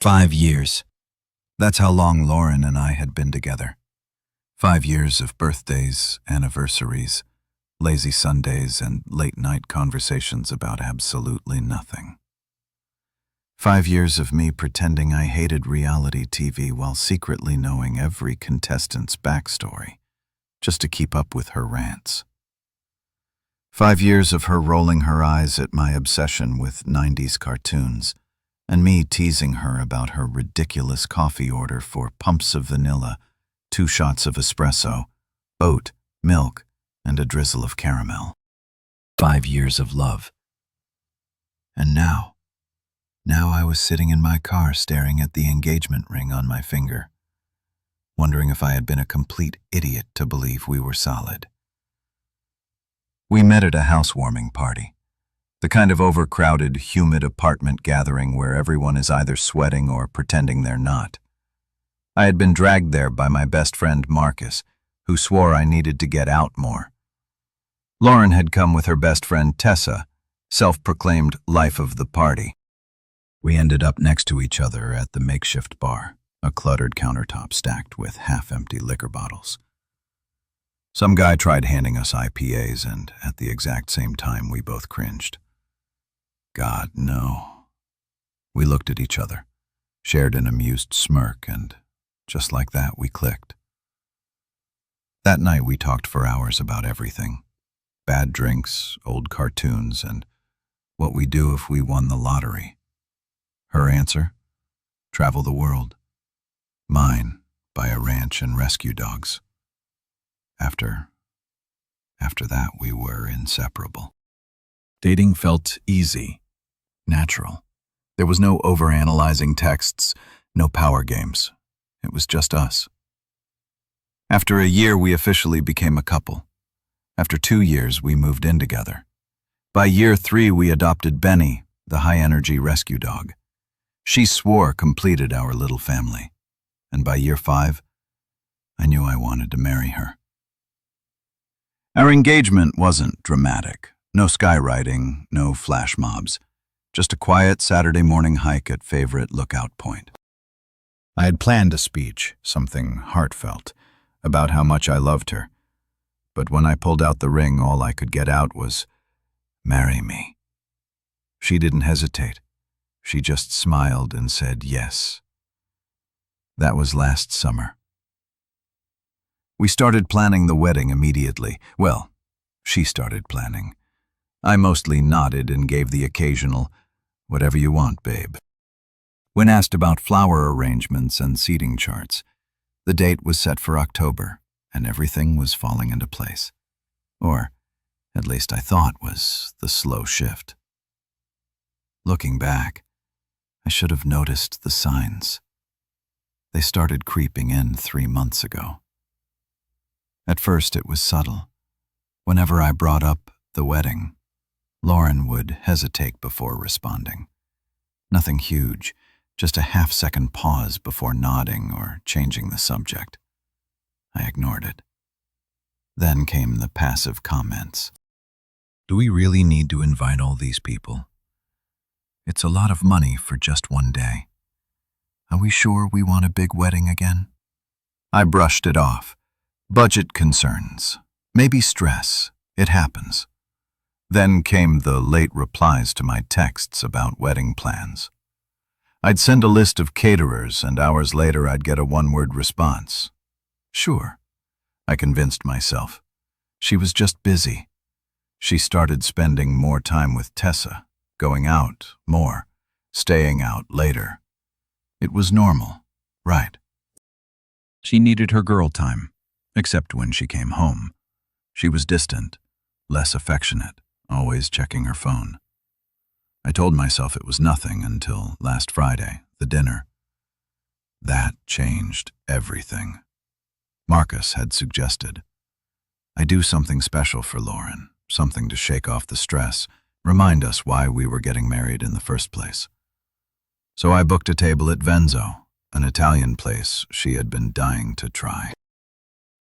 5 years. That's how long Lauren and I had been together. 5 years of birthdays, anniversaries, lazy Sundays, and late-night conversations about absolutely nothing. 5 years of me pretending I hated reality TV while secretly knowing every contestant's backstory, just to keep up with her rants. 5 years of her rolling her eyes at my obsession with 90s cartoons, and me teasing her about her ridiculous coffee order for pumps of vanilla, 2 shots of espresso, oat, milk, and a drizzle of caramel. 5 years of love. And now I was sitting in my car staring at the engagement ring on my finger, wondering if I had been a complete idiot to believe we were solid. We met at a housewarming party. The kind of overcrowded, humid apartment gathering where everyone is either sweating or pretending they're not. I had been dragged there by my best friend Marcus, who swore I needed to get out more. Lauren had come with her best friend Tessa, self-proclaimed life of the party. We ended up next to each other at the makeshift bar, a cluttered countertop stacked with half-empty liquor bottles. Some guy tried handing us IPAs, and at the exact same time we both cringed. God, no. We looked at each other, shared an amused smirk, and just like that we clicked. That night we talked for hours about everything. Bad drinks, old cartoons, and what we do if we won the lottery. Her answer? Travel the world. Mine, buy a ranch and rescue dogs. After that, we were inseparable. Dating felt easy, natural. There was no overanalyzing texts, no power games. It was just us. After a year, we officially became a couple. After 2 years, we moved in together. By year 3, we adopted Benny, the high-energy rescue dog. She swore completed our little family. And by year 5, I knew I wanted to marry her. Our engagement wasn't dramatic. No skywriting, no flash mobs. Just a quiet Saturday morning hike at favorite lookout point. I had planned a speech, something heartfelt, about how much I loved her. But when I pulled out the ring, all I could get out was, "Marry me." She didn't hesitate. She just smiled and said yes. That was last summer. We started planning the wedding immediately. Well, she started planning. I mostly nodded and gave the occasional, "Whatever you want, babe." When asked about flower arrangements and seating charts, the date was set for October, and everything was falling into place. Or, at least I thought, was the slow shift. Looking back, I should have noticed the signs. They started creeping in 3 months ago. At first it was subtle. Whenever I brought up the wedding, Lauren would hesitate before responding. Nothing huge, just a half-second pause before nodding or changing the subject. I ignored it. Then came the passive comments. "Do we really need to invite all these people? It's a lot of money for just one day. Are we sure we want a big wedding again?" I brushed it off. Budget concerns. Maybe stress. It happens. Then came the late replies to my texts about wedding plans. I'd send a list of caterers, and hours later I'd get a one-word response. Sure. I convinced myself. She was just busy. She started spending more time with Tessa, going out more, staying out later. It was normal, right? She needed her girl time, except when she came home. She was distant, less affectionate, always checking her phone. I told myself it was nothing until last Friday, the dinner. That changed everything. Marcus had suggested. I do something special for Lauren, something to shake off the stress, remind us why we were getting married in the first place. So I booked a table at Venzo, an Italian place she had been dying to try.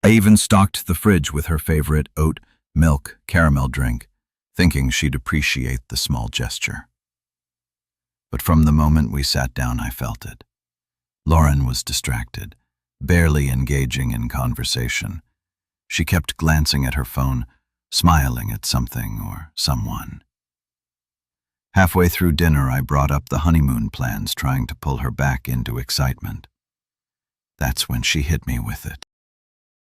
I even stocked the fridge with her favorite oat, milk, caramel drink, thinking she'd appreciate the small gesture. But from the moment we sat down, I felt it. Lauren was distracted, barely engaging in conversation. She kept glancing at her phone, smiling at something or someone. Halfway through dinner, I brought up the honeymoon plans, trying to pull her back into excitement. That's when she hit me with it.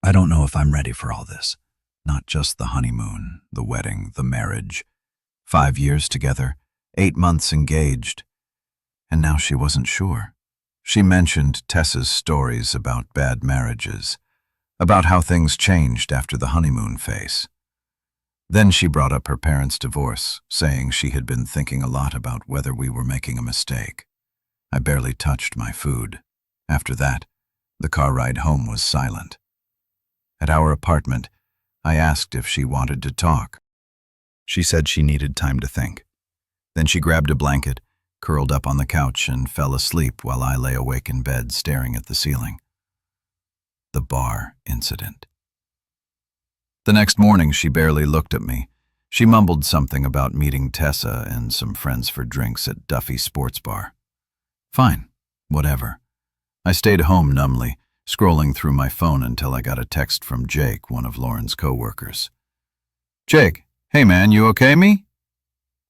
I don't know if I'm ready for all this. Not just the honeymoon, the wedding, the marriage. 5 years together, 8 months engaged. And now she wasn't sure. She mentioned Tessa's stories about bad marriages, about how things changed after the honeymoon phase. Then she brought up her parents' divorce, saying she had been thinking a lot about whether we were making a mistake. I barely touched my food. After that, the car ride home was silent. At our apartment, I asked if she wanted to talk. She said she needed time to think. Then she grabbed a blanket, curled up on the couch, and fell asleep while I lay awake in bed staring at the ceiling. The bar incident. The next morning, she barely looked at me. She mumbled something about meeting Tessa and some friends for drinks at Duffy Sports Bar. Fine, whatever. I stayed home numbly, scrolling through my phone until I got a text from Jake, one of Lauren's co-workers. Jake, hey man, you okay, me?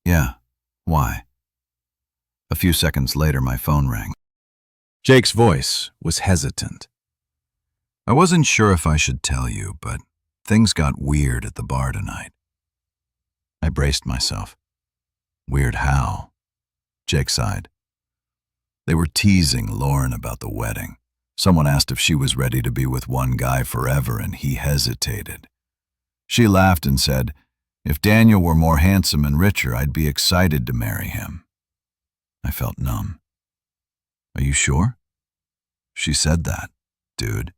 Yeah, why? A few seconds later, my phone rang. Jake's voice was hesitant. I wasn't sure if I should tell you, but things got weird at the bar tonight. I braced myself. Weird how? Jake sighed. They were teasing Lauren about the wedding. Someone asked if she was ready to be with one guy forever, and he hesitated. She laughed and said, if Daniel were more handsome and richer, I'd be excited to marry him. I felt numb. Are you sure? She said that, dude.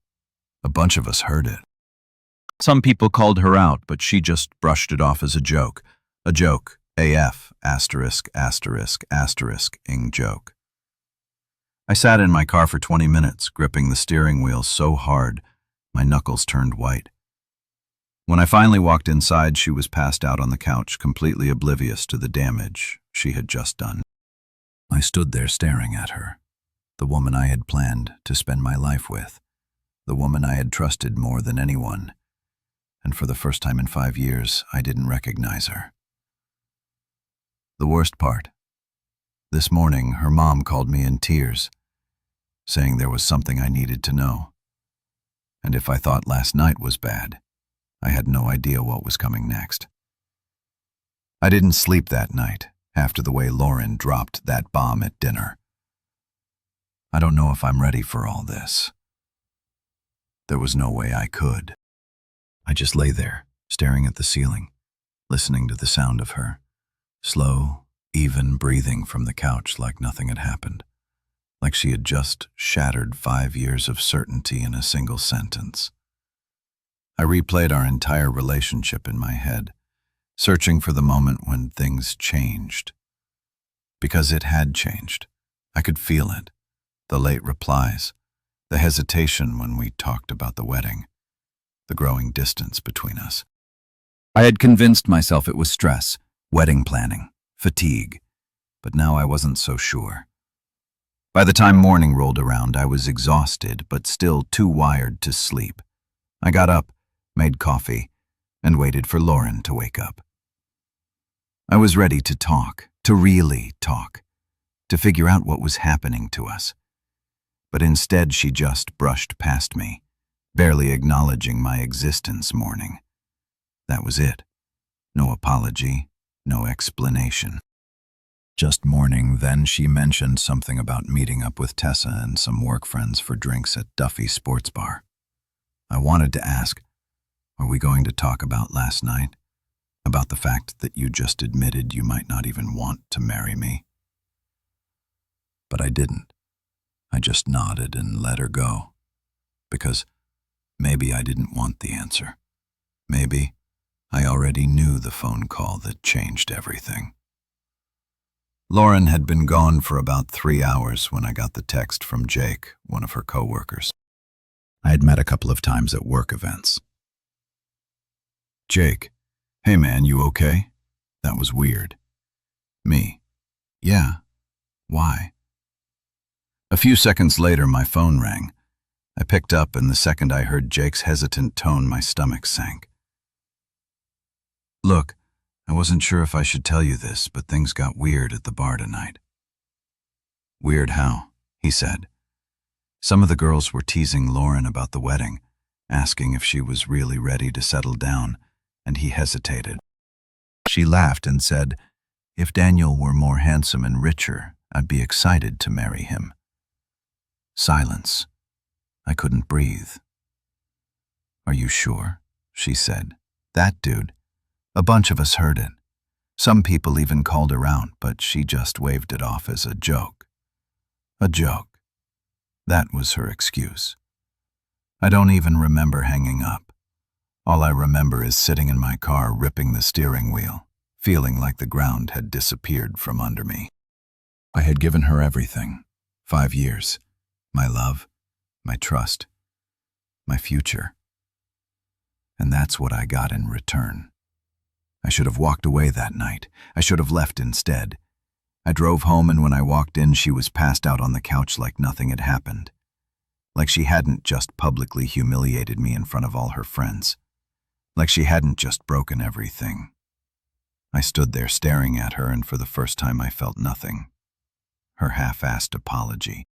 A bunch of us heard it. Some people called her out, but she just brushed it off as a joke. A joke. AF, asterisk, asterisk, asterisk, ing joke. I sat in my car for 20 minutes, gripping the steering wheel so hard, my knuckles turned white. When I finally walked inside, she was passed out on the couch, completely oblivious to the damage she had just done. I stood there staring at her, the woman I had planned to spend my life with, the woman I had trusted more than anyone, and for the first time in 5 years, I didn't recognize her. The worst part. This morning, her mom called me in tears, saying there was something I needed to know. And if I thought last night was bad, I had no idea what was coming next. I didn't sleep that night after the way Lauren dropped that bomb at dinner. I don't know if I'm ready for all this. There was no way I could. I just lay there, staring at the ceiling, listening to the sound of her, slow, even breathing from the couch like nothing had happened, like she had just shattered 5 years of certainty in a single sentence. I replayed our entire relationship in my head, searching for the moment when things changed. Because it had changed. I could feel it. The late replies, the hesitation when we talked about the wedding, the growing distance between us. I had convinced myself it was stress, wedding planning, fatigue, but now I wasn't so sure. By the time morning rolled around, I was exhausted, but still too wired to sleep. I got up, made coffee, and waited for Lauren to wake up. I was ready to talk, to really talk, to figure out what was happening to us. But instead she just brushed past me, barely acknowledging my existence morning. That was it. No apology, no explanation. Just morning, then she mentioned something about meeting up with Tessa and some work friends for drinks at Duffy Sports Bar. I wanted to ask, are we going to talk about last night? About the fact that you just admitted you might not even want to marry me? But I didn't. I just nodded and let her go. Because maybe I didn't want the answer. Maybe I already knew the phone call that changed everything. Lauren had been gone for about 3 hours when I got the text from Jake, one of her co-workers. I had met a couple of times at work events. Jake, hey man, you okay? That was weird. Me, yeah, Why? A few seconds later, my phone rang. I picked up, and the second I heard Jake's hesitant tone, my stomach sank. Look, I wasn't sure if I should tell you this, but things got weird at the bar tonight. Weird how? He said. Some of the girls were teasing Lauren about the wedding, asking if she was really ready to settle down, and he hesitated. She laughed and said, if Daniel were more handsome and richer, I'd be excited to marry him. Silence. I couldn't breathe. Are you sure? She said. That dude. A bunch of us heard it. Some people even called her out, but she just waved it off as a joke. A joke. That was her excuse. I don't even remember hanging up. All I remember is sitting in my car ripping the steering wheel, feeling like the ground had disappeared from under me. I had given her everything. 5 years. My love, my trust, my future. And that's what I got in return. I should have walked away that night. I should have left instead. I drove home, and when I walked in, she was passed out on the couch like nothing had happened. Like she hadn't just publicly humiliated me in front of all her friends. Like she hadn't just broken everything. I stood there staring at her, and for the first time I felt nothing. Her half-assed apology.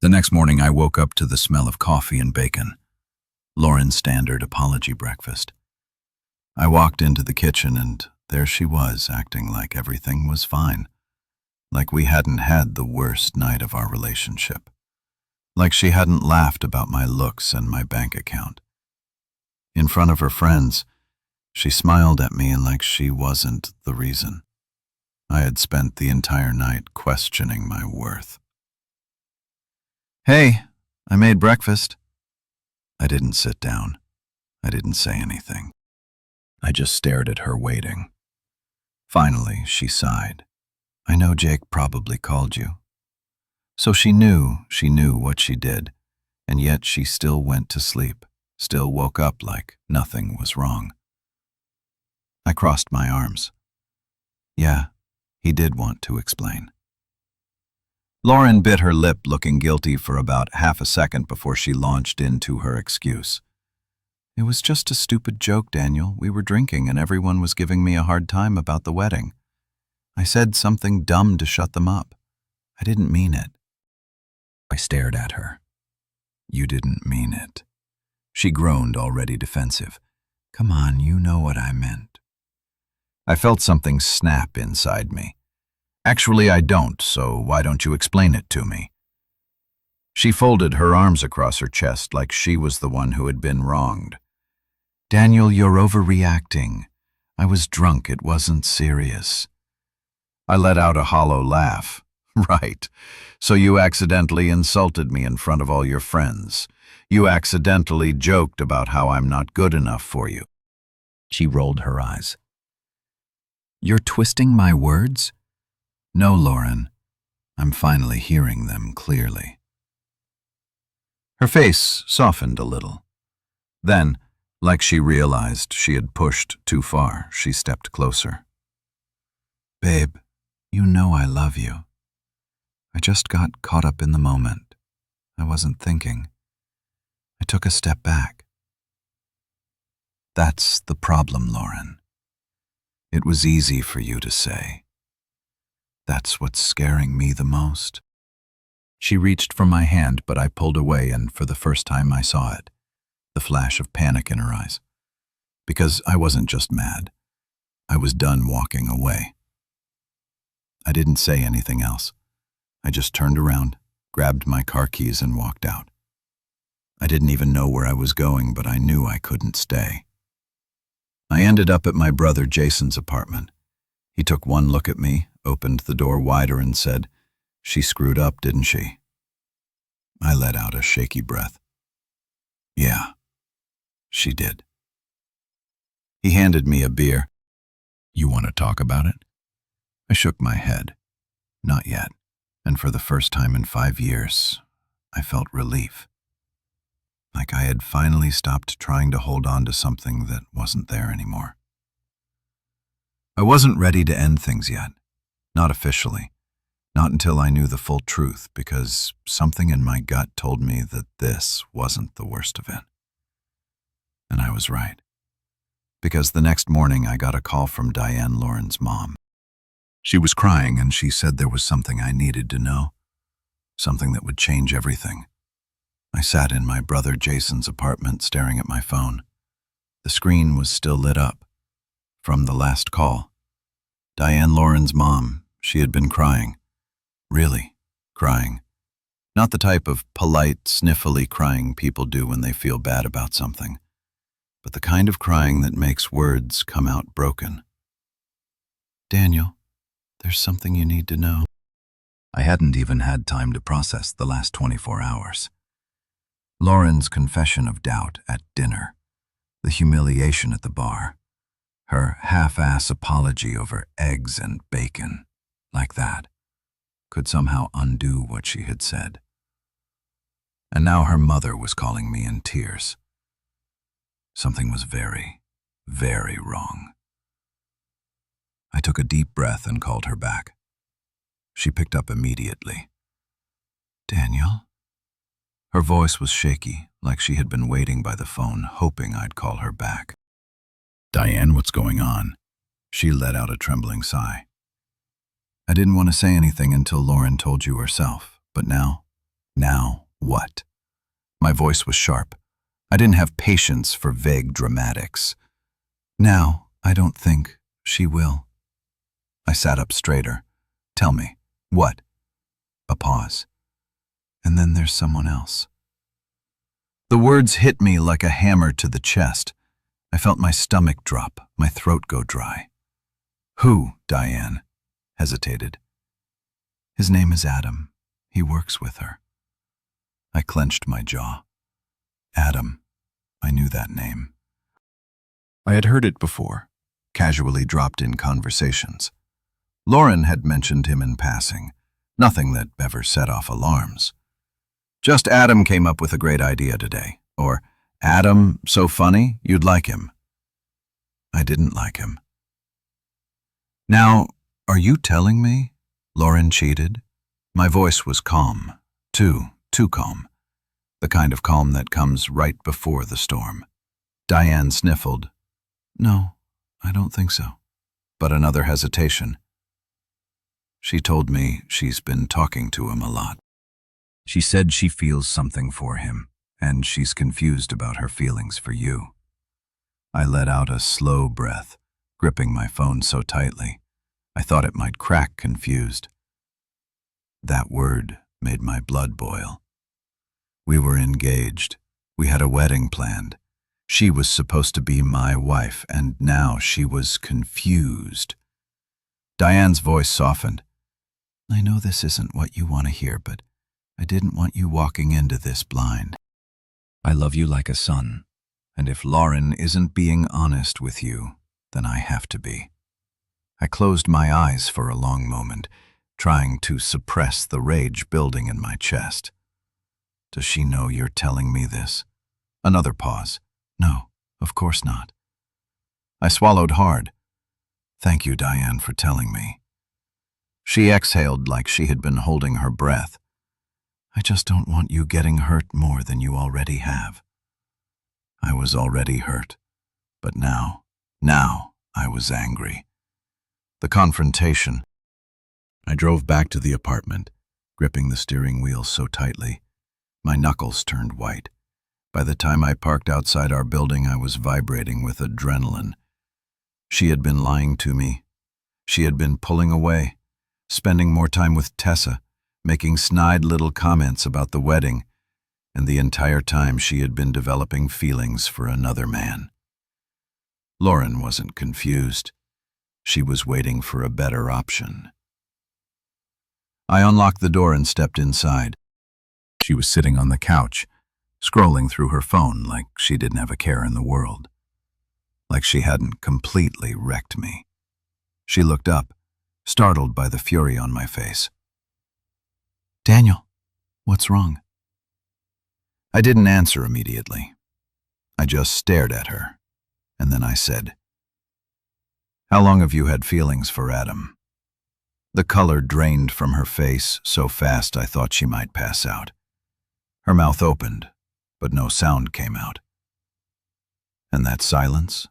The next morning I woke up to the smell of coffee and bacon. Lauren's standard apology breakfast. I walked into the kitchen, and there she was, acting like everything was fine. Like we hadn't had the worst night of our relationship. Like she hadn't laughed about my looks and my bank account. In front of her friends, she smiled at me like she wasn't the reason. I had spent the entire night questioning my worth. Hey, I made breakfast. I didn't sit down. I didn't say anything. I just stared at her waiting. Finally, she sighed. I know Jake probably called you. So she knew what she did, and yet she still went to sleep, still woke up like nothing was wrong. I crossed my arms. Yeah, he did want to explain. Lauren bit her lip, looking guilty for about half a second before she launched into her excuse. It was just a stupid joke, Daniel. We were drinking and everyone was giving me a hard time about the wedding. I said something dumb to shut them up. I didn't mean it. I stared at her. You didn't mean it. She groaned, already defensive. Come on, you know what I meant. I felt something snap inside me. Actually, I don't, so why don't you explain it to me? She folded her arms across her chest like she was the one who had been wronged. Daniel, you're overreacting. I was drunk, it wasn't serious. I let out a hollow laugh. Right. So you accidentally insulted me in front of all your friends. You accidentally joked about how I'm not good enough for you. She rolled her eyes. You're twisting my words? No, Lauren. I'm finally hearing them clearly. Her face softened a little. Then, like she realized she had pushed too far, she stepped closer. Babe, you know I love you. I just got caught up in the moment. I wasn't thinking. I took a step back. That's the problem, Lauren. It was easy for you to say. That's what's scaring me the most. She reached for my hand, but I pulled away, and for the first time I saw it, the flash of panic in her eyes. Because I wasn't just mad. I was done walking away. I didn't say anything else. I just turned around, grabbed my car keys, and walked out. I didn't even know where I was going, but I knew I couldn't stay. I ended up at my brother Jason's apartment. He took one look at me, opened the door wider, and said, "She screwed up, didn't she?" I let out a shaky breath. Yeah, she did. He handed me a beer. You want to talk about it? I shook my head. Not yet. And for the first time in 5 years, I felt relief. Like I had finally stopped trying to hold on to something that wasn't there anymore. I wasn't ready to end things yet. Not officially. Not until I knew the full truth, because something in my gut told me that this wasn't the worst of it. And I was right. Because the next morning I got a call from Diane Lauren's mom. She was crying and she said there was something I needed to know. Something that would change everything. I sat in my brother Jason's apartment staring at my phone. The screen was still lit up. From the last call. Diane Lauren's mom, she had been crying. Really crying. Not the type of polite, sniffly crying people do when they feel bad about something, but the kind of crying that makes words come out broken. Daniel, there's something you need to know. I hadn't even had time to process the last 24 hours. Lauren's confession of doubt at dinner, the humiliation at the bar, her half-ass apology over eggs and bacon, like that, could somehow undo what she had said. And now her mother was calling me in tears. Something was very, very wrong. I took a deep breath and called her back. She picked up immediately. Daniel? Her voice was shaky, like she had been waiting by the phone, hoping I'd call her back. Diane, what's going on? She let out a trembling sigh. I didn't want to say anything until Lauren told you herself, but now what? My voice was sharp. I didn't have patience for vague dramatics. Now, I don't think she will. I sat up straighter. Tell me, what? A pause. And then there's someone else. The words hit me like a hammer to the chest. I felt my stomach drop, my throat go dry. Who, Diane? Hesitated. His name is Adam. He works with her. I clenched my jaw. Adam. I knew that name. I had heard it before, casually dropped in conversations. Lauren had mentioned him in passing, nothing that ever set off alarms. Just Adam came up with a great idea today, or Adam, so funny, you'd like him. I didn't like him. Now, are you telling me Lauren cheated? My voice was calm, too calm. The kind of calm that comes right before the storm. Diane sniffled. No, I don't think so. But another hesitation. She told me she's been talking to him a lot. She said she feels something for him, and she's confused about her feelings for you. I let out a slow breath, gripping my phone so tightly. I thought it might crack confused. That word made my blood boil. We were engaged. We had a wedding planned. She was supposed to be my wife, and now she was confused. Diane's voice softened. I know this isn't what you want to hear, but I didn't want you walking into this blind. I love you like a son, and if Lauren isn't being honest with you, then I have to be. I closed my eyes for a long moment, trying to suppress the rage building in my chest. Does she know you're telling me this? Another pause. No, of course not. I swallowed hard. Thank you, Diane, for telling me. She exhaled like she had been holding her breath. I just don't want you getting hurt more than you already have. I was already hurt, but now I was angry. The confrontation. I drove back to the apartment, gripping the steering wheel so tightly. My knuckles turned white. By the time I parked outside our building, I was vibrating with adrenaline. She had been lying to me. She had been pulling away, spending more time with Tessa, making snide little comments about the wedding, and the entire time she had been developing feelings for another man. Lauren wasn't confused. She was waiting for a better option. I unlocked the door and stepped inside. She was sitting on the couch, scrolling through her phone like she didn't have a care in the world. Like she hadn't completely wrecked me. She looked up, startled by the fury on my face. Daniel, what's wrong? I didn't answer immediately. I just stared at her, and then I said, How long have you had feelings for Adam? The color drained from her face so fast I thought she might pass out. Her mouth opened, but no sound came out. And that silence?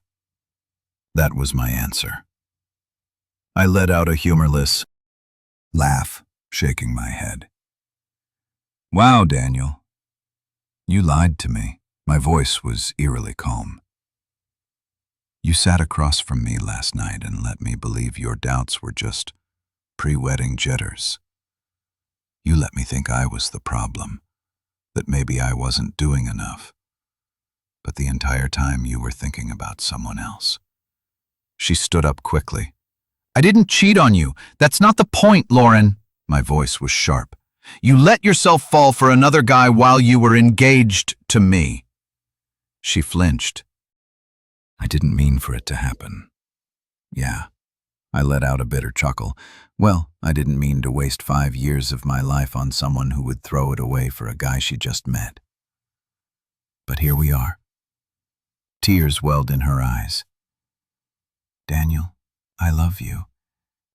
That was my answer. I let out a humorless laugh, shaking my head. Wow, Daniel. You lied to me. My voice was eerily calm. You sat across from me last night and let me believe your doubts were just pre-wedding jitters. You let me think I was the problem, that maybe I wasn't doing enough. But the entire time you were thinking about someone else. She stood up quickly. I didn't cheat on you. That's not the point, Lauren. My voice was sharp. You let yourself fall for another guy while you were engaged to me. She flinched. I didn't mean for it to happen. Yeah. I let out a bitter chuckle. Well, I didn't mean to waste 5 years of my life on someone who would throw it away for a guy she just met. But here we are. Tears welled in her eyes. Daniel, I love you.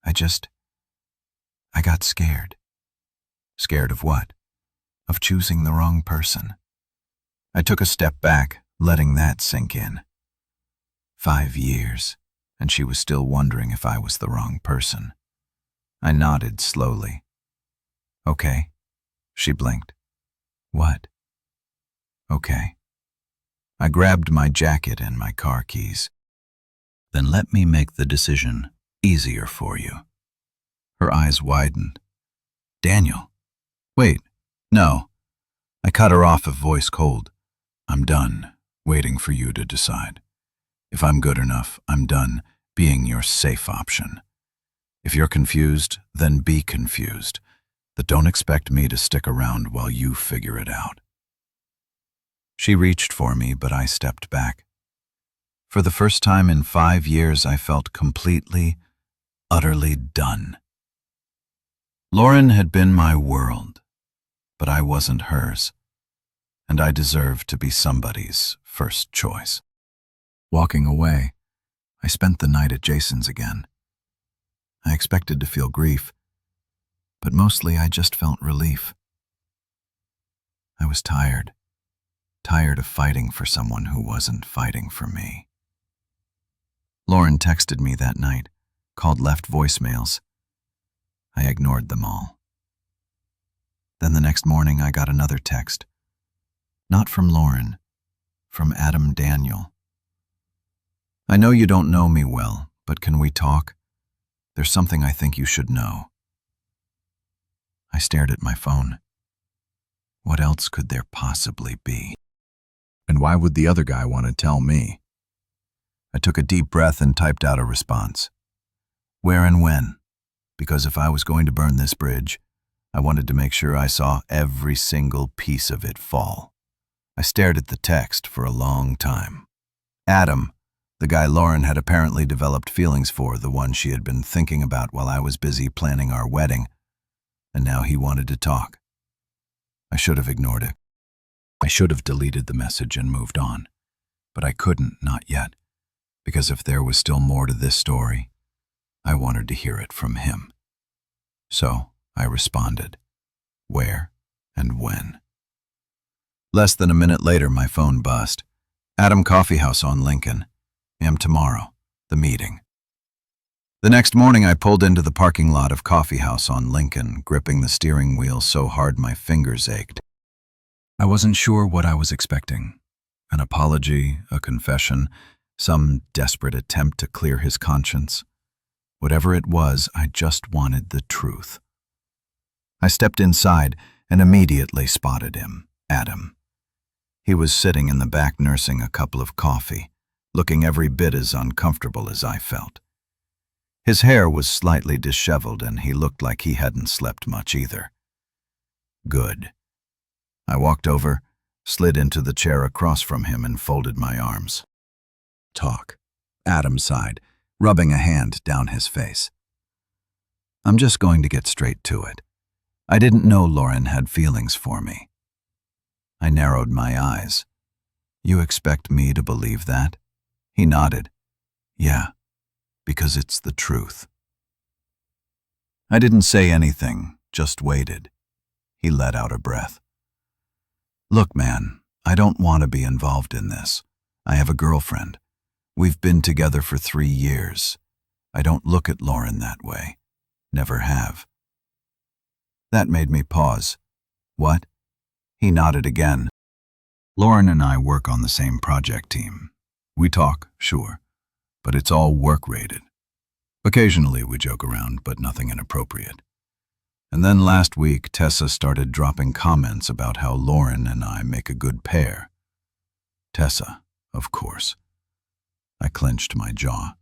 I got scared. Scared of what? Of choosing the wrong person. I took a step back, letting that sink in. 5 years, and she was still wondering if I was the wrong person. I nodded slowly. Okay. She blinked. What? Okay. I grabbed my jacket and my car keys. Then let me make the decision easier for you. Her eyes widened. Daniel. Wait, no. I cut her off, a voice cold. I'm done, waiting for you to decide. If I'm good enough, I'm done being your safe option. If you're confused, then be confused. But don't expect me to stick around while you figure it out. She reached for me, but I stepped back. For the first time in 5 years, I felt completely, utterly done. Lauren had been my world, but I wasn't hers, and I deserved to be somebody's first choice. Walking away, I spent the night at Jason's again. I expected to feel grief, but mostly I just felt relief. I was tired of fighting for someone who wasn't fighting for me. Lauren texted me that night, called, left voicemails. I ignored them all. Then the next morning I got another text. Not from Lauren, from Adam Daniel. I know you don't know me well, but can we talk? There's something I think you should know. I stared at my phone. What else could there possibly be? And why would the other guy want to tell me? I took a deep breath and typed out a response. Where and when? Because if I was going to burn this bridge, I wanted to make sure I saw every single piece of it fall. I stared at the text for a long time. Adam, the guy Lauren had apparently developed feelings for, the one she had been thinking about while I was busy planning our wedding, and now he wanted to talk. I should have ignored it. I should have deleted the message and moved on, but I couldn't, not yet, because if there was still more to this story, I wanted to hear it from him. So I responded, where and when. Less than a minute later, my phone buzzed. Adam Coffee House on Lincoln. Am tomorrow. The meeting. The next morning, I pulled into the parking lot of Coffee House on Lincoln, gripping the steering wheel so hard my fingers ached. I wasn't sure what I was expecting. An apology, a confession, some desperate attempt to clear his conscience. Whatever it was, I just wanted the truth. I stepped inside and immediately spotted him, Adam. He was sitting in the back nursing a cup of coffee, looking every bit as uncomfortable as I felt. His hair was slightly disheveled and he looked like he hadn't slept much either. Good. I walked over, slid into the chair across from him and folded my arms. Talk. Adam sighed, rubbing a hand down his face. I'm just going to get straight to it. I didn't know Lauren had feelings for me. I narrowed my eyes. You expect me to believe that? He nodded. Yeah, because it's the truth. I didn't say anything, just waited. He let out a breath. Look, man, I don't want to be involved in this. I have a girlfriend. We've been together for 3 years. I don't look at Lauren that way. Never have. That made me pause. What? He nodded again. Lauren and I work on the same project team. We talk, sure, but it's all work-rated. Occasionally we joke around, but nothing inappropriate. And then last week, Tessa started dropping comments about how Lauren and I make a good pair. Tessa, of course. I clenched my jaw.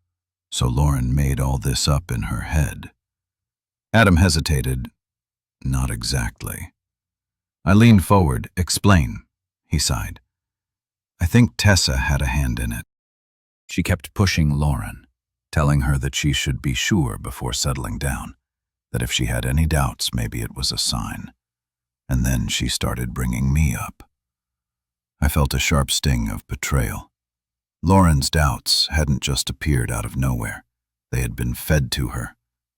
So Lauren made all this up in her head. Adam hesitated. Not exactly. I leaned forward. Explain, he sighed. I think Tessa had a hand in it. She kept pushing Lauren, telling her that she should be sure before settling down, that if she had any doubts, maybe it was a sign. And then she started bringing me up. I felt a sharp sting of betrayal. Lauren's doubts hadn't just appeared out of nowhere. They had been fed to her,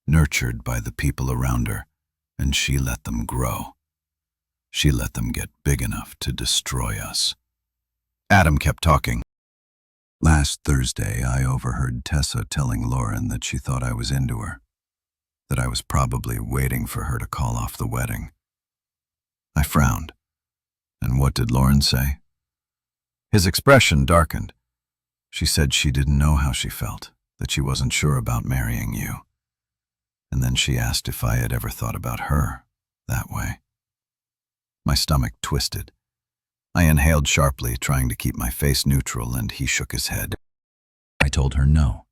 nurtured by the people around her, and she let them grow. She let them get big enough to destroy us. Adam kept talking. Last Thursday, I overheard Tessa telling Lauren that she thought I was into her, that I was probably waiting for her to call off the wedding. I frowned. And what did Lauren say? His expression darkened. She said she didn't know how she felt, that she wasn't sure about marrying you. And then she asked if I had ever thought about her that way. My stomach twisted. I inhaled sharply, trying to keep my face neutral, and he shook his head. I told her no.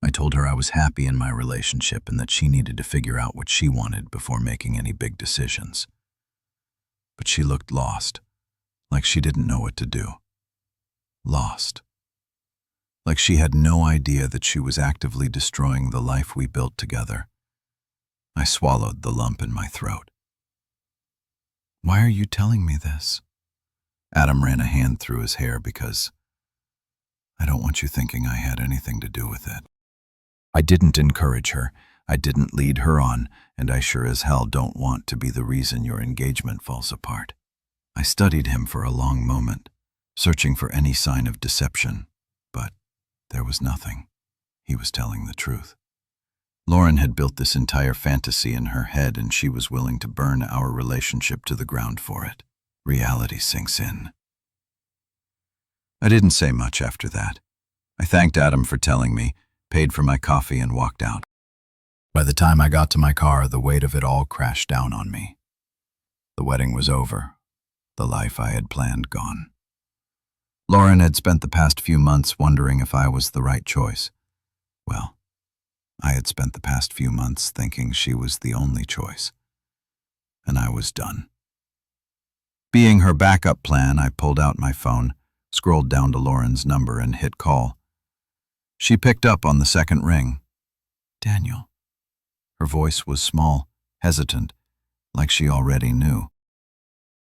I told her I was happy in my relationship and that she needed to figure out what she wanted before making any big decisions. But she looked lost, like she didn't know what to do. Lost. Like she had no idea that she was actively destroying the life we built together. I swallowed the lump in my throat. Why are you telling me this? Adam ran a hand through his hair because I don't want you thinking I had anything to do with it. I didn't encourage her. I didn't lead her on, and I sure as hell don't want to be the reason your engagement falls apart. I studied him for a long moment, searching for any sign of deception, but there was nothing. He was telling the truth. Lauren had built this entire fantasy in her head, and she was willing to burn our relationship to the ground for it. Reality sinks in. I didn't say much after that. I thanked Adam for telling me, paid for my coffee, and walked out. By the time I got to my car, the weight of it all crashed down on me. The wedding was over. The life I had planned gone. Lauren had spent the past few months wondering if I was the right choice. Well, I had spent the past few months thinking she was the only choice. And I was done. Being her backup plan, I pulled out my phone, scrolled down to Lauren's number, and hit call. She picked up on the second ring. Daniel. Her voice was small, hesitant, like she already knew.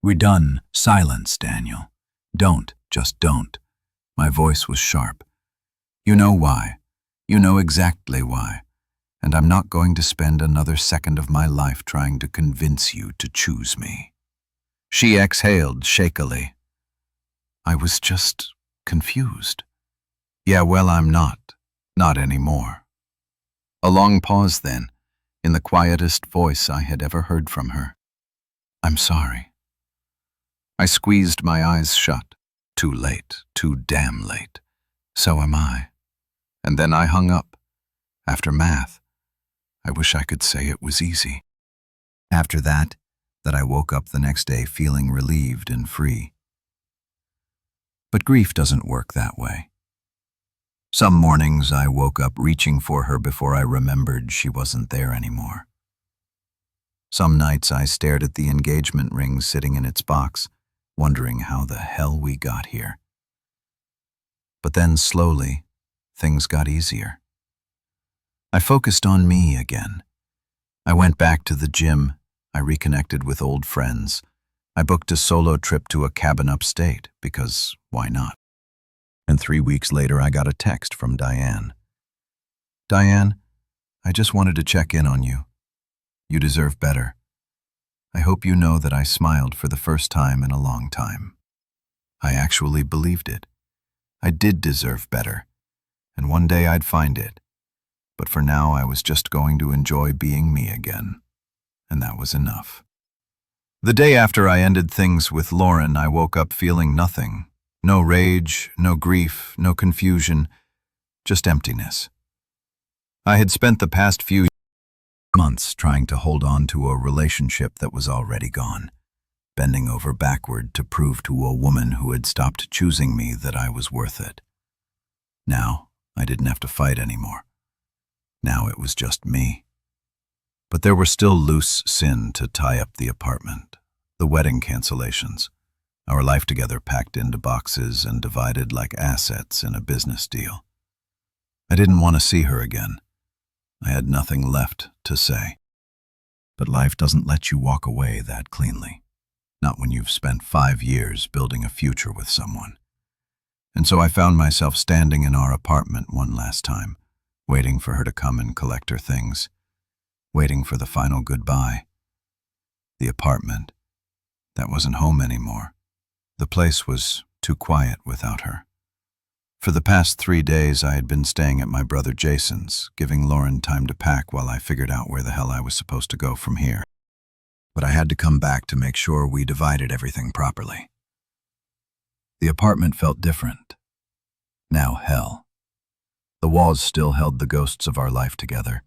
We're done. Silence, Daniel. Don't. Just don't. My voice was sharp. You know why. You know exactly why. And I'm not going to spend another second of my life trying to convince you to choose me. She exhaled shakily. I was just confused. Yeah, well, I'm not. Not anymore. A long pause then, in the quietest voice I had ever heard from her. I'm sorry. I squeezed my eyes shut. Too late, too damn late. So am I. And then I hung up. After math. I wish I could say it was easy. After that I woke up the next day feeling relieved and free. But grief doesn't work that way. Some mornings I woke up reaching for her before I remembered she wasn't there anymore. Some nights I stared at the engagement ring sitting in its box, wondering how the hell we got here. But then slowly, things got easier. I focused on me again. I went back to the gym. I reconnected with old friends. I booked a solo trip to a cabin upstate, because why not? And 3 weeks later I got a text from Diane. Diane, I just wanted to check in on you. You deserve better. I hope you know that I smiled for the first time in a long time. I actually believed it. I did deserve better, and one day I'd find it. But for now, I was just going to enjoy being me again, and that was enough. The day after I ended things with Lauren, I woke up feeling nothing. No rage, no grief, no confusion, just emptiness. I had spent the past few months trying to hold on to a relationship that was already gone, bending over backward to prove to a woman who had stopped choosing me that I was worth it. Now, I didn't have to fight anymore. Now it was just me. But there were still loose ends to tie up the apartment, the wedding cancellations, our life together packed into boxes and divided like assets in a business deal. I didn't want to see her again. I had nothing left to say. But life doesn't let you walk away that cleanly, not when you've spent 5 years building a future with someone. And so I found myself standing in our apartment one last time, waiting for her to come and collect her things, waiting for the final goodbye. The apartment, that wasn't home anymore. The place was too quiet without her. For the past 3 days, I had been staying at my brother Jason's, giving Lauren time to pack while I figured out where the hell I was supposed to go from here. But I had to come back to make sure we divided everything properly. The apartment felt different. Now hell. The walls still held the ghosts of our life together.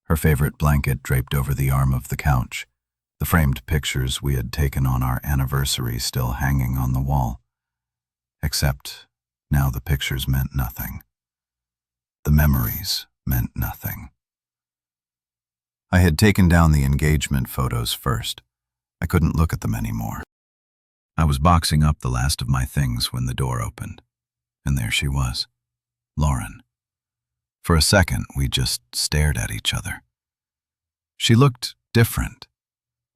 Her favorite blanket draped over the arm of the couch. The framed pictures we had taken on our anniversary still hanging on the wall. Except now the pictures meant nothing. The memories meant nothing. I had taken down the engagement photos first. I couldn't look at them anymore. I was boxing up the last of my things when the door opened. And there she was, Lauren. For a second, we just stared at each other. She looked different.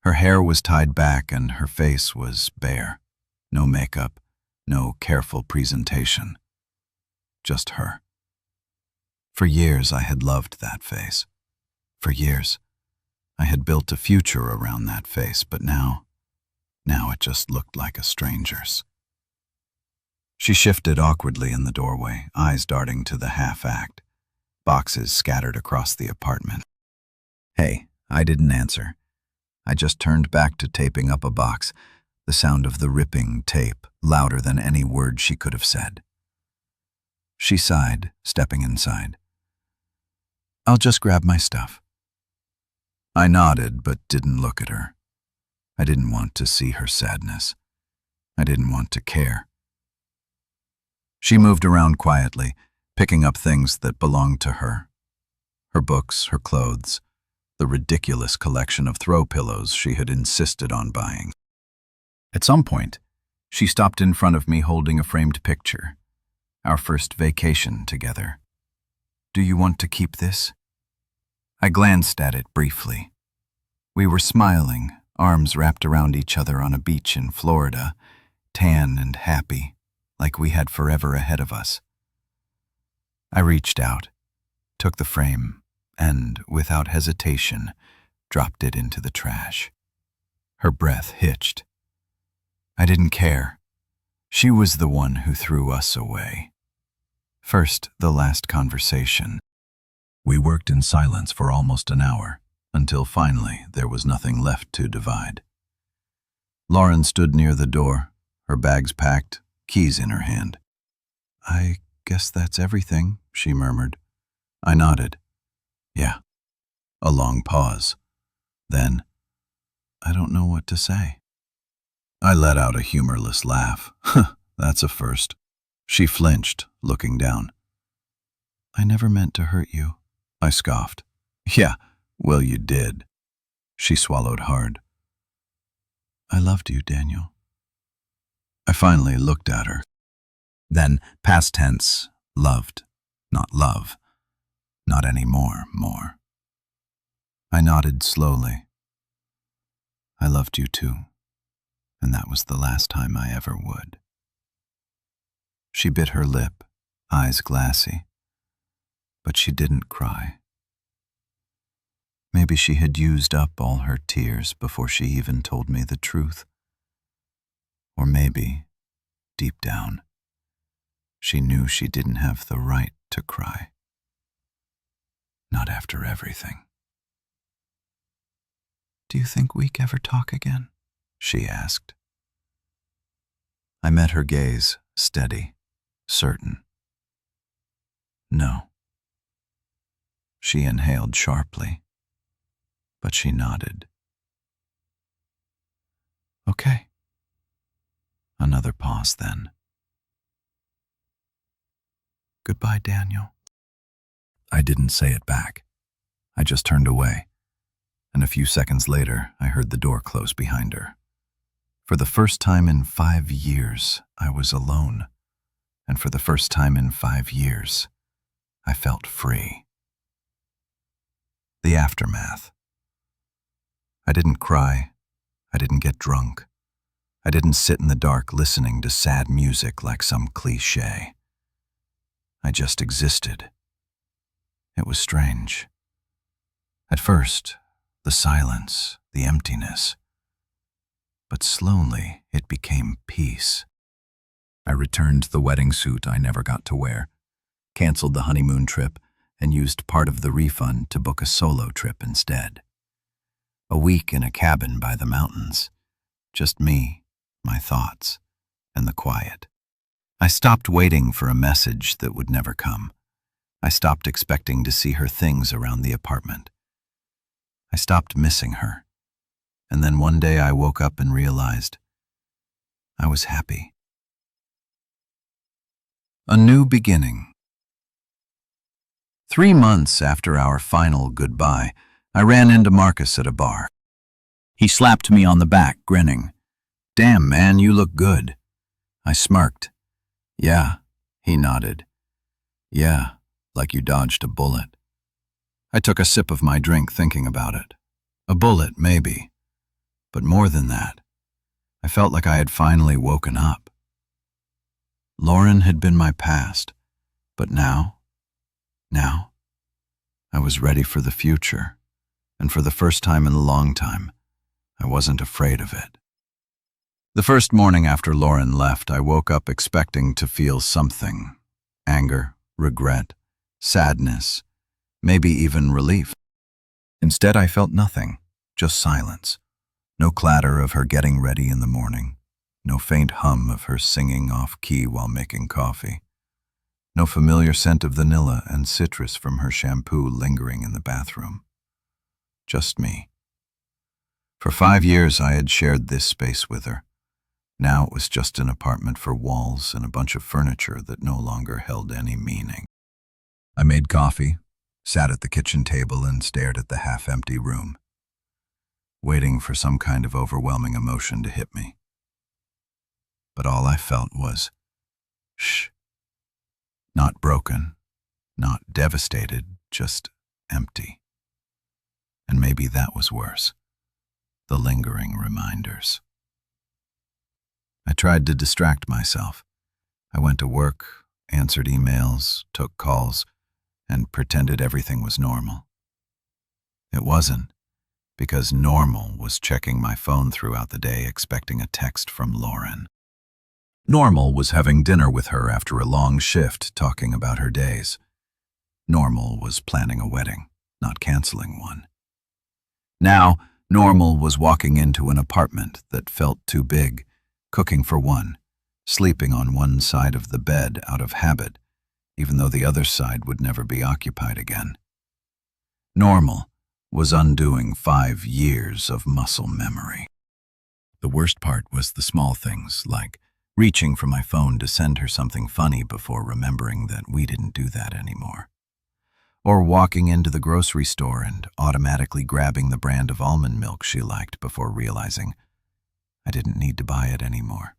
Her hair was tied back and her face was bare. No makeup, no careful presentation. Just her. For years, I had loved that face. For years, I had built a future around that face, but now it just looked like a stranger's. She shifted awkwardly in the doorway, eyes darting to the half-act, boxes scattered across the apartment. Hey, I didn't answer. I just turned back to taping up a box, the sound of the ripping tape louder than any word she could have said. She sighed, stepping inside. I'll just grab my stuff. I nodded, but didn't look at her. I didn't want to see her sadness. I didn't want to care. She moved around quietly, picking up things that belonged to her. Her books, her clothes, the ridiculous collection of throw pillows she had insisted on buying. At some point, she stopped in front of me holding a framed picture, our first vacation together. Do you want to keep this? I glanced at it briefly. We were smiling, arms wrapped around each other on a beach in Florida, tan and happy, like we had forever ahead of us. I reached out, took the frame, and, without hesitation, dropped it into the trash. Her breath hitched. I didn't care. She was the one who threw us away. First, the last conversation. We worked in silence for almost an hour, until finally there was nothing left to divide. Lauren stood near the door, her bags packed, keys in her hand. I guess that's everything, she murmured. I nodded. Yeah. A long pause. Then, I don't know what to say. I let out a humorless laugh. That's a first. She flinched, looking down. I never meant to hurt you, I scoffed. Yeah, well, you did. She swallowed hard. I loved you, Daniel. I finally looked at her. Then, past tense, loved, not love. Not anymore, more. I nodded slowly. I loved you too, and that was the last time I ever would. She bit her lip, eyes glassy, but she didn't cry. Maybe she had used up all her tears before she even told me the truth. Or maybe, deep down, she knew she didn't have the right to cry. Not after everything. "Do you think we can ever talk again?" she asked. I met her gaze, steady, certain. No. She inhaled sharply, but she nodded. Okay. Another pause then. Goodbye, Daniel. I didn't say it back. I just turned away, and a few seconds later, I heard the door close behind her. For the first time in 5 years, I was alone, and for the first time in 5 years, I felt free. The aftermath. I didn't cry. I didn't get drunk. I didn't sit in the dark listening to sad music like some cliché. I just existed. It was strange. At first, the silence, the emptiness. But slowly, it became peace. I returned the wedding suit I never got to wear, canceled the honeymoon trip, and used part of the refund to book a solo trip instead. A week in a cabin by the mountains. Just me, my thoughts, and the quiet. I stopped waiting for a message that would never come. I stopped expecting to see her things around the apartment. I stopped missing her. And then one day I woke up and realized I was happy. A new beginning. 3 months after our final goodbye, I ran into Marcus at a bar. He slapped me on the back, grinning. "Damn, man, you look good." I smirked. "Yeah," he nodded. "Yeah, like you dodged a bullet." I took a sip of my drink thinking about it. A bullet, maybe. But more than that, I felt like I had finally woken up. Lauren had been my past, but now, I was ready for the future, and for the first time in a long time, I wasn't afraid of it. The first morning after Lauren left, I woke up expecting to feel something. Anger, regret, sadness, maybe even relief. Instead, I felt nothing, just silence. No clatter of her getting ready in the morning. No faint hum of her singing off-key while making coffee. No familiar scent of vanilla and citrus from her shampoo lingering in the bathroom. Just me. For 5 years, I had shared this space with her. Now it was just an apartment for walls and a bunch of furniture that no longer held any meaning. I made coffee, sat at the kitchen table and stared at the half-empty room, waiting for some kind of overwhelming emotion to hit me. But all I felt was, shh. Not broken, not devastated, just empty. And maybe that was worse. The lingering reminders. I tried to distract myself. I went to work, answered emails, took calls, and pretended everything was normal. It wasn't, because normal was checking my phone throughout the day expecting a text from Lauren. Normal was having dinner with her after a long shift talking about her days. Normal was planning a wedding, not canceling one. Now, normal was walking into an apartment that felt too big, cooking for one, sleeping on one side of the bed out of habit, even though the other side would never be occupied again. Normal was undoing 5 years of muscle memory. The worst part was the small things, like reaching for my phone to send her something funny before remembering that we didn't do that anymore. Or walking into the grocery store and automatically grabbing the brand of almond milk she liked before realizing I didn't need to buy it anymore.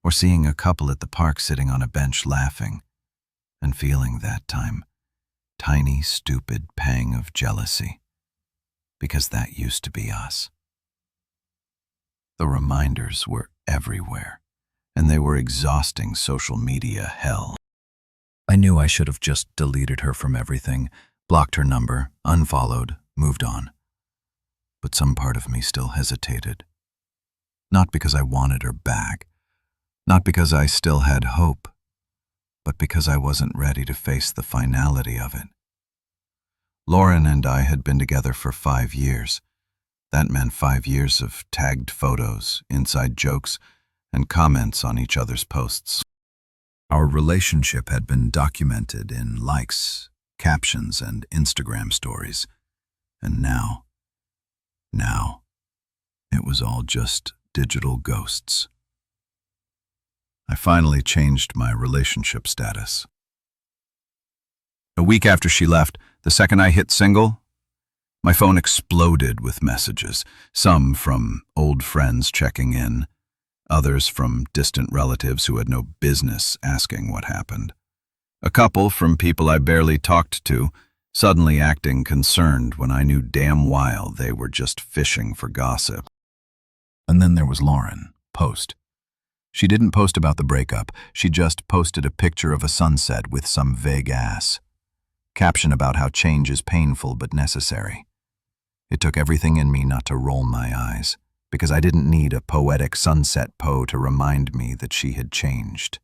Or seeing a couple at the park sitting on a bench laughing and feeling that time tiny, stupid pang of jealousy, because that used to be us. The reminders were everywhere, and they were exhausting social media hell. I knew I should have just deleted her from everything, Blocked her number, unfollowed, moved on. But some part of me still hesitated. Not because I wanted her back, not because I still had hope, but because I wasn't ready to face the finality of it. Lauren and I had been together for 5 years. That meant 5 years of tagged photos, inside jokes, and comments on each other's posts. Our relationship had been documented in likes, captions, and Instagram stories. And now, it was all just digital ghosts. I finally changed my relationship status. A week after she left, the second I hit single, my phone exploded with messages, some from old friends checking in, others from distant relatives who had no business asking what happened. A couple from people I barely talked to, suddenly acting concerned when I knew damn well they were just fishing for gossip. And then there was Lauren, post. She didn't post about the breakup, she just posted a picture of a sunset with some vague ass. Caption about how change is painful but necessary. It took everything in me not to roll my eyes, because I didn't need a poetic sunset to remind me that she had changed.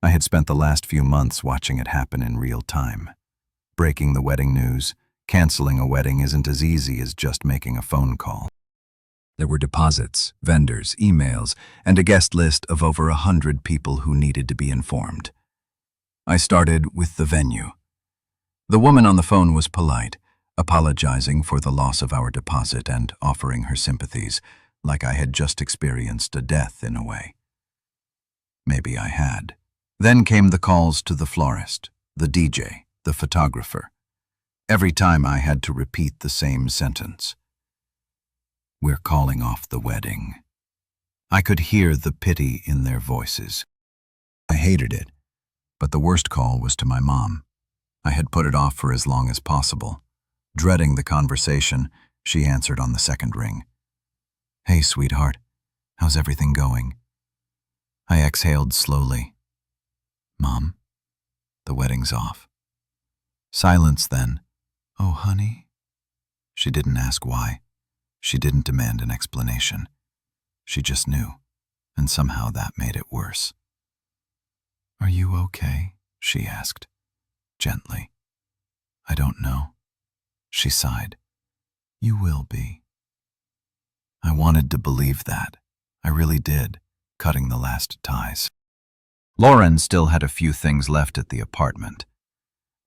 I had spent the last few months watching it happen in real time. Breaking the wedding news, canceling a wedding isn't as easy as just making a phone call. There were deposits, vendors, emails, and a guest list of over 100 people who needed to be informed. I started with the venue. The woman on the phone was polite, apologizing for the loss of our deposit and offering her sympathies, like I had just experienced a death in a way. Maybe I had. Then came the calls to the florist, the DJ, the photographer. Every time I had to repeat the same sentence. We're calling off the wedding. I could hear the pity in their voices. I hated it, but the worst call was to my mom. I had put it off for as long as possible. Dreading the conversation, she answered on the second ring. Hey, sweetheart, how's everything going? I exhaled slowly. Mom, the wedding's off. Silence then. Oh, honey? She didn't ask why. She didn't demand an explanation. She just knew, and somehow that made it worse. Are you okay? She asked, gently. I don't know. She sighed. You will be. I wanted to believe that. I really did, cutting the last ties. Lauren still had a few things left at the apartment.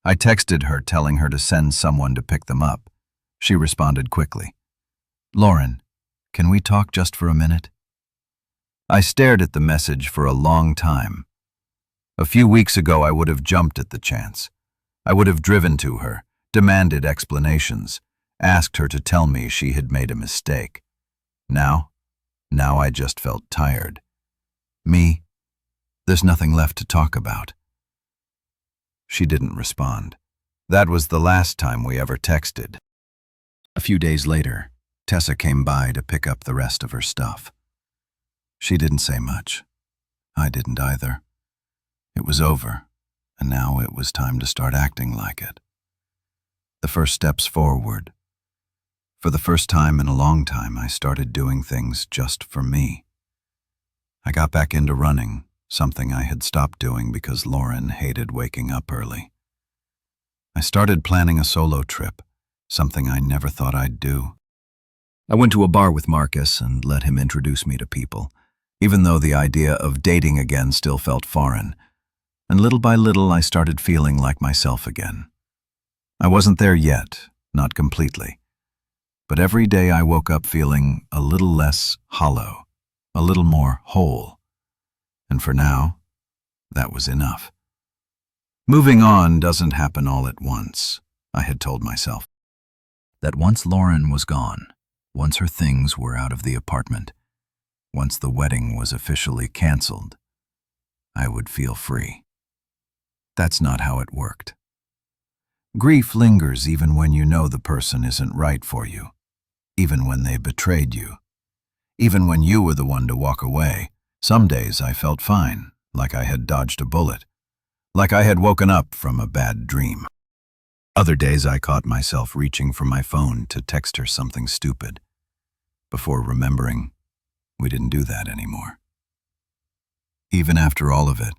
I texted her telling her to send someone to pick them up. She responded quickly. Lauren, can we talk just for a minute? I stared at the message for a long time. A few weeks ago I would have jumped at the chance. I would have driven to her, demanded explanations, asked her to tell me she had made a mistake. Now I just felt tired. There's nothing left to talk about. She didn't respond. That was the last time we ever texted. A few days later, Tessa came by to pick up the rest of her stuff. She didn't say much. I didn't either. It was over, and now it was time to start acting like it. The first steps forward. For the first time in a long time, I started doing things just for me. I got back into running, something I had stopped doing because Lauren hated waking up early. I started planning a solo trip, something I never thought I'd do. I went to a bar with Marcus and let him introduce me to people, even though the idea of dating again still felt foreign. And little by little, I started feeling like myself again. I wasn't there yet, not completely. But every day I woke up feeling a little less hollow, a little more whole. And for now, that was enough. Moving on doesn't happen all at once, I had told myself. That once Lauren was gone, once her things were out of the apartment, once the wedding was officially canceled, I would feel free. That's not how it worked. Grief lingers even when you know the person isn't right for you, even when they betrayed you, even when you were the one to walk away. Some days I felt fine, like I had dodged a bullet, like I had woken up from a bad dream. Other days I caught myself reaching for my phone to text her something stupid, before remembering we didn't do that anymore. Even after all of it,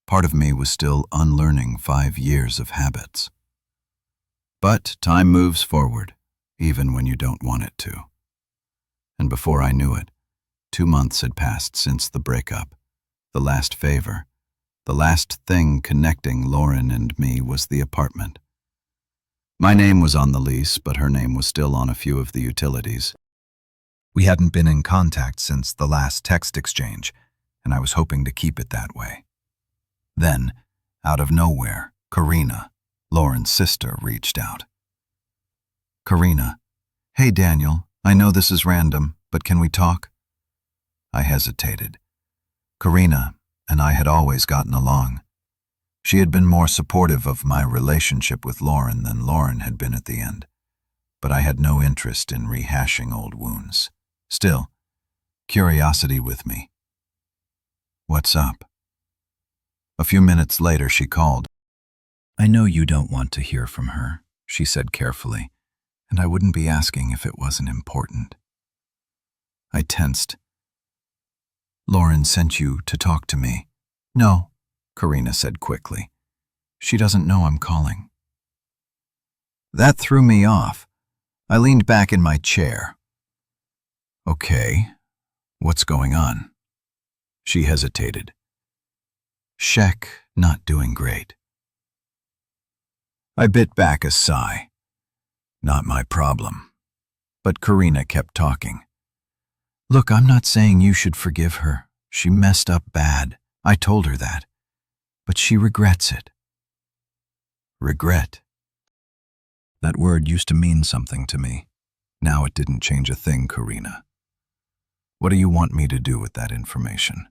part of me was still unlearning 5 years of habits. But time moves forward, even when you don't want it to. And before I knew it, 2 months had passed since the breakup. The last favor, the last thing connecting Lauren and me was the apartment. My name was on the lease, but her name was still on a few of the utilities. We hadn't been in contact since the last text exchange, and I was hoping to keep it that way. Then, out of nowhere, Karina, Lauren's sister, reached out. Karina, "Hey Daniel, I know this is random, but can we talk?" I hesitated. Karina and I had always gotten along. She had been more supportive of my relationship with Lauren than Lauren had been at the end, but I had no interest in rehashing old wounds. Still, curiosity with me. "What's up?" A few minutes later she called. "I know you don't want to hear from her," she said carefully, "and I wouldn't be asking if it wasn't important." I tensed. "Lauren sent you to talk to me." "No," Karina said quickly. "She doesn't know I'm calling." That threw me off. I leaned back in my chair. "Okay, what's going on?" She hesitated. "Shek not doing great." I bit back a sigh. Not my problem. But Karina kept talking. "Look, I'm not saying you should forgive her. She messed up bad. I told her that. But she regrets it." Regret. That word used to mean something to me. Now it didn't change a thing, Karina. "What do you want me to do with that information?"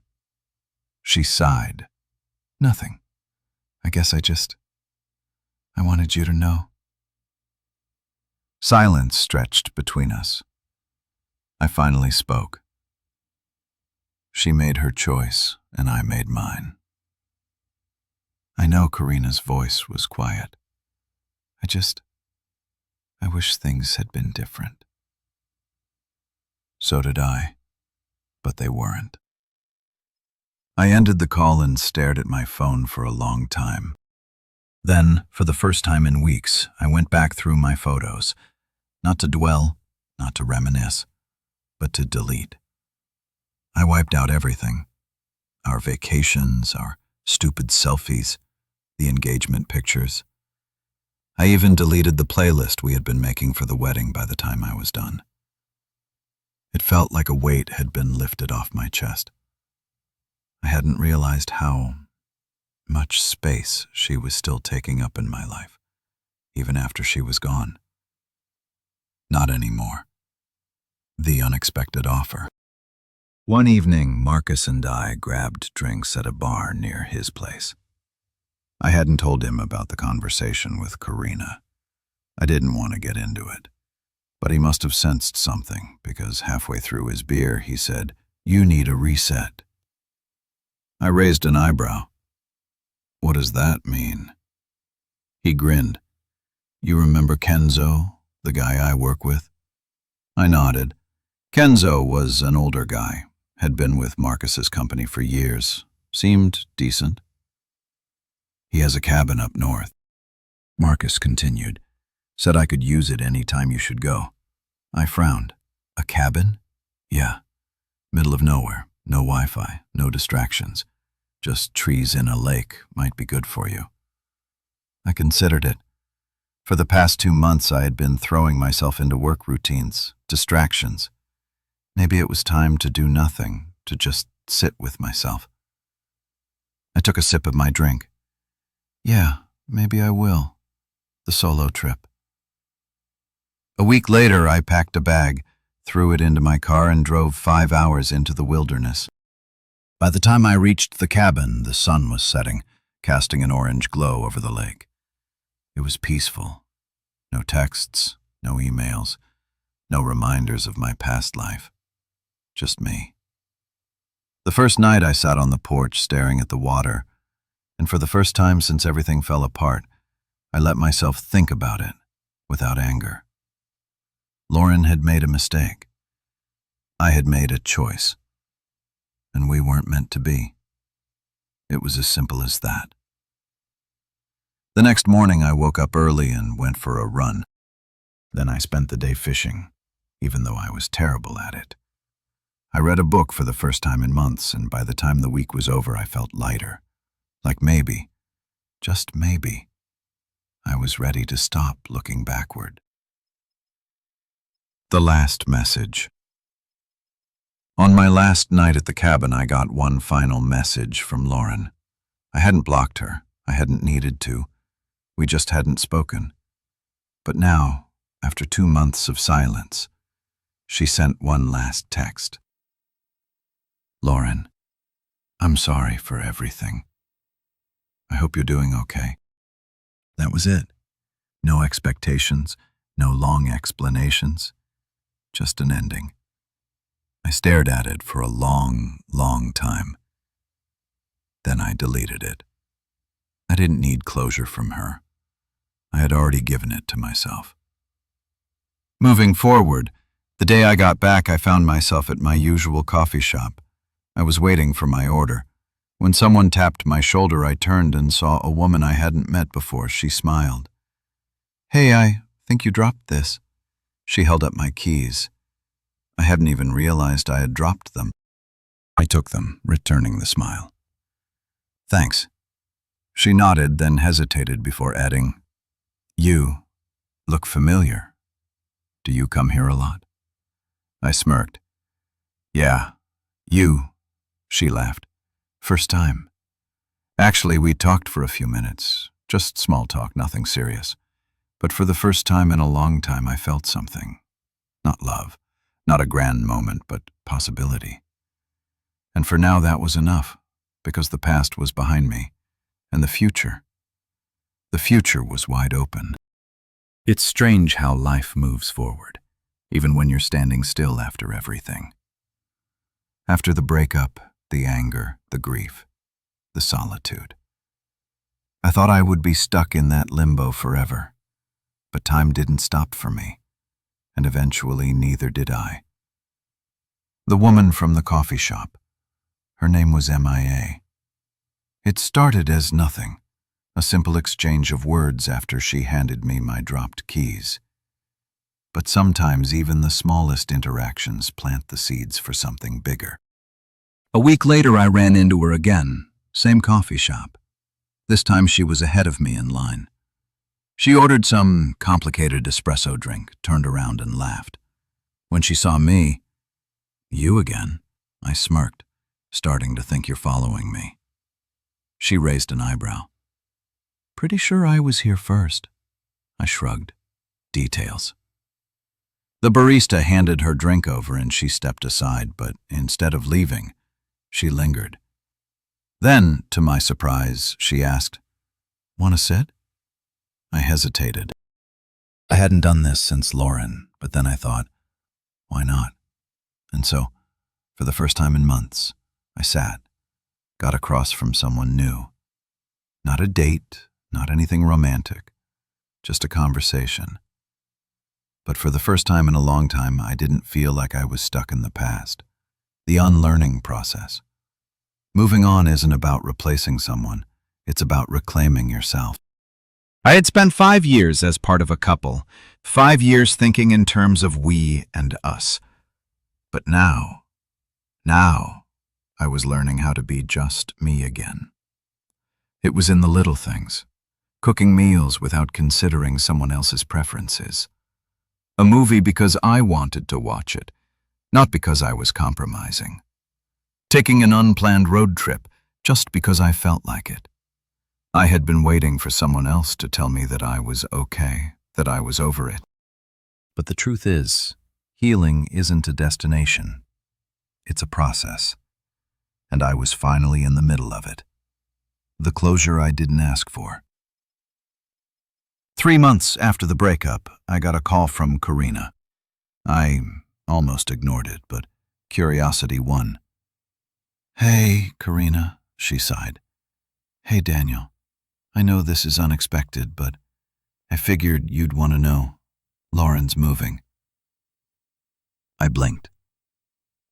She sighed. "Nothing. I guess I wanted you to know." Silence stretched between us. I finally spoke. She made her choice, and I made mine. I know Karina's voice was quiet. I wish things had been different. So did I, but they weren't. I ended the call and stared at my phone for a long time. Then, for the first time in weeks, I went back through my photos, not to dwell, not to reminisce, but to delete. I wiped out everything. Our vacations, our stupid selfies, the engagement pictures. I even deleted the playlist we had been making for the wedding by the time I was done. It felt like a weight had been lifted off my chest. I hadn't realized how much space she was still taking up in my life, even after she was gone. Not anymore. The unexpected offer. One evening, Marcus and I grabbed drinks at a bar near his place. I hadn't told him about the conversation with Karina. I didn't want to get into it. But he must have sensed something, because halfway through his beer he said, "You need a reset." I raised an eyebrow. "What does that mean?" He grinned. "You remember Kenzo, the guy I work with?" I nodded. Kenzo was an older guy, had been with Marcus's company for years, seemed decent. "He has a cabin up north," Marcus continued. "Said I could use it any time you should go." I frowned. "A cabin?" "Yeah. Middle of nowhere, no Wi-Fi, no distractions. Just trees in a lake might be good for you." I considered it. For the past 2 months I had been throwing myself into work routines, distractions. Maybe it was time to do nothing, to just sit with myself. I took a sip of my drink. "Yeah, maybe I will. The solo trip." A week later I packed a bag, threw it into my car and drove 5 hours into the wilderness. By the time I reached the cabin, the sun was setting, casting an orange glow over the lake. It was peaceful. No texts, no emails, no reminders of my past life. Just me. The first night I sat on the porch staring at the water, and for the first time since everything fell apart, I let myself think about it without anger. Lauren had made a mistake. I had made a choice. And we weren't meant to be. It was as simple as that. The next morning I woke up early and went for a run. Then I spent the day fishing, even though I was terrible at it. I read a book for the first time in months, and by the time the week was over I felt lighter. Like maybe, just maybe, I was ready to stop looking backward. The last message. On my last night at the cabin, I got one final message from Lauren. I hadn't blocked her. I hadn't needed to. We just hadn't spoken. But now, after 2 months of silence, she sent one last text. Lauren, I'm sorry for everything. I hope you're doing okay. That was it. No expectations, no long explanations, just an ending. I stared at it for a long, long time. Then I deleted it. I didn't need closure from her. I had already given it to myself. Moving forward, the day I got back, I found myself at my usual coffee shop. I was waiting for my order. When someone tapped my shoulder, I turned and saw a woman I hadn't met before. She smiled. Hey, I think you dropped this. She held up my keys. I hadn't even realized I had dropped them. I took them, returning the smile. Thanks. She nodded, then hesitated before adding, You look familiar. Do you come here a lot? I smirked. Yeah, you, she laughed. First time. Actually, we talked for a few minutes, just small talk, nothing serious. But for the first time in a long time, I felt something. Not love, not a grand moment, but possibility. And for now, that was enough, because the past was behind me, and the future was wide open. It's strange how life moves forward, even when you're standing still after everything. After the breakup, the anger, the grief, the solitude. I thought I would be stuck in that limbo forever, but time didn't stop for me, and eventually neither did I. The woman from the coffee shop, her name was MIA. It started as nothing, a simple exchange of words after she handed me my dropped keys. But sometimes even the smallest interactions plant the seeds for something bigger. A week later, I ran into her again, same coffee shop. This time she was ahead of me in line. She ordered some complicated espresso drink, turned around and laughed. When she saw me, You again, I smirked, starting to think you're following me. She raised an eyebrow. Pretty sure I was here first. I shrugged. Details. The barista handed her drink over and she stepped aside, but instead of leaving, she lingered. Then, to my surprise, she asked, Want to sit? I hesitated. I hadn't done this since Lauren, but then I thought, why not? And so, for the first time in months, I sat, got across from someone new. Not a date, not anything romantic, just a conversation. But for the first time in a long time, I didn't feel like I was stuck in the past. The unlearning process. Moving on isn't about replacing someone, it's about reclaiming yourself. I had spent 5 years as part of a couple, 5 years thinking in terms of we and us. But now I was learning how to be just me again. It was in the little things, cooking meals without considering someone else's preferences. A movie because I wanted to watch it, not because I was compromising. Taking an unplanned road trip just because I felt like it. I had been waiting for someone else to tell me that I was okay, that I was over it. But the truth is, healing isn't a destination. It's a process. And I was finally in the middle of it. The closure I didn't ask for. 3 months after the breakup, I got a call from Karina. I almost ignored it, but curiosity won. Hey, Karina, she sighed. Hey, Daniel. I know this is unexpected, but I figured you'd want to know. Lauren's moving. I blinked.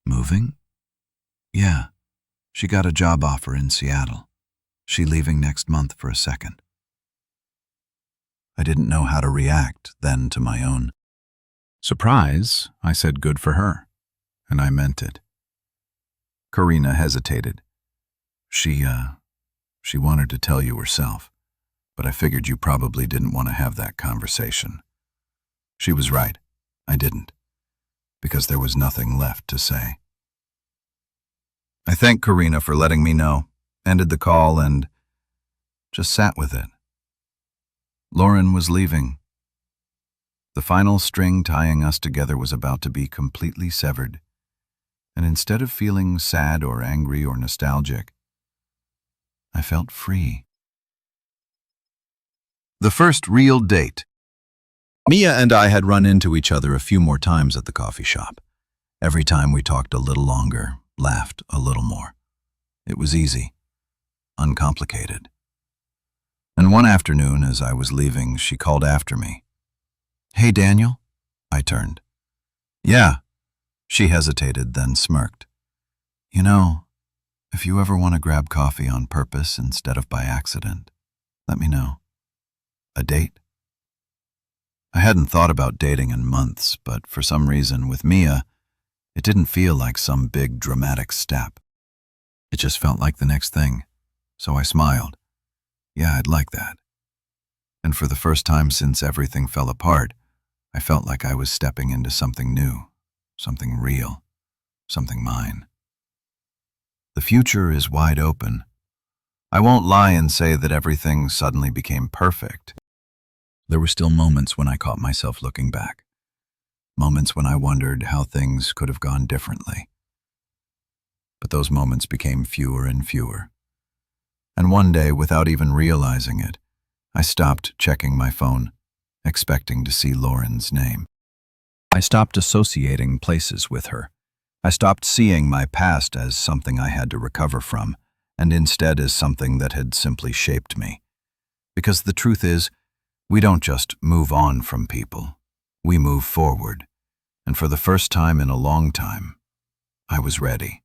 Moving? Yeah. She got a job offer in Seattle. She leaving next month for a second. I didn't know how to react then to my own surprise. I said good for her, and I meant it. Karina hesitated. She wanted to tell you herself, but I figured you probably didn't want to have that conversation. She was right. I didn't, because there was nothing left to say. I thanked Karina for letting me know, ended the call, and just sat with it. Lauren was leaving. The final string tying us together was about to be completely severed, and instead of feeling sad or angry or nostalgic, I felt free. The first real date. Mia and I had run into each other a few more times at the coffee shop. Every time we talked a little longer, laughed a little more. It was easy, uncomplicated. And one afternoon, as I was leaving, she called after me. "Hey, Daniel?" I turned. "Yeah." She hesitated, then smirked. "You know, if you ever want to grab coffee on purpose instead of by accident, let me know. A date?" I hadn't thought about dating in months, but for some reason, with Mia, it didn't feel like some big dramatic step. It just felt like the next thing, so I smiled. Yeah, I'd like that. And for the first time since everything fell apart, I felt like I was stepping into something new, something real, something mine. The future is wide open. I won't lie and say that everything suddenly became perfect. There were still moments when I caught myself looking back. Moments when I wondered how things could have gone differently. But those moments became fewer and fewer. And one day, without even realizing it, I stopped checking my phone, expecting to see Lauren's name. I stopped associating places with her. I stopped seeing my past as something I had to recover from, and instead as something that had simply shaped me. Because the truth is, we don't just move on from people. We move forward. And for the first time in a long time, I was ready.